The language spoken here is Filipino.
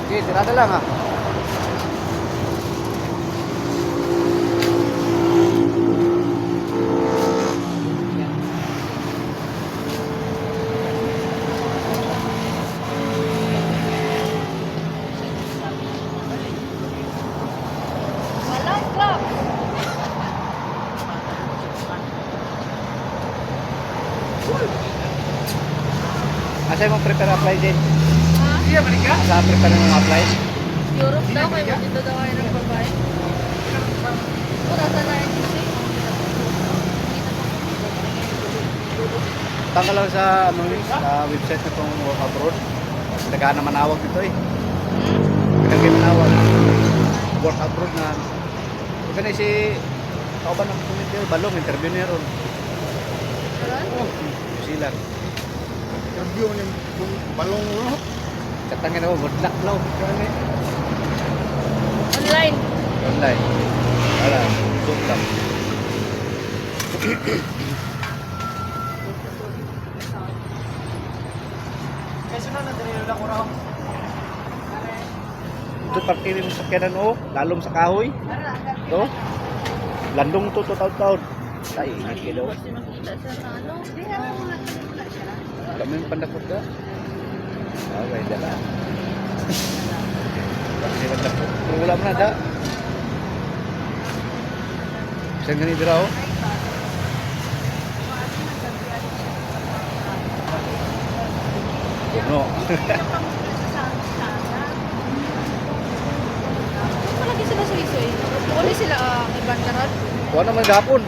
Okay, tirada lang ha. Walang clock. Asa mo prepare apply din? Ha? Iya, mereka. Asa prepare mo apply? Europe daw kayo dito daw kayo nagbabayad. Wala sa na NCC. Tangka lang sa ano sa website nitong Work Abroad. Nagana manawag dito eh. Nagana manawag. Work Abroad na. Ito na si kauban ng committee balong interview niya ron. Oh, sila. Interview ni balong lo. Katangin ako good luck law. Kani Online. online. Wala, Zoom lang. Kasi na nadalila ko raw. Ito parkiri mo sa kanan oh, lalom sa kahoy. To. Landong to taon-taon. Ay, init ka daw. Kasi makita siya na ano. Kami yung pandakot ka. Okay, dala. Kasi pandakot. Pero wala mo na, da. Saan ganito raw? Puno. Malagi sila sa isoy. Wala sila ibang karat. Kuha naman gapon.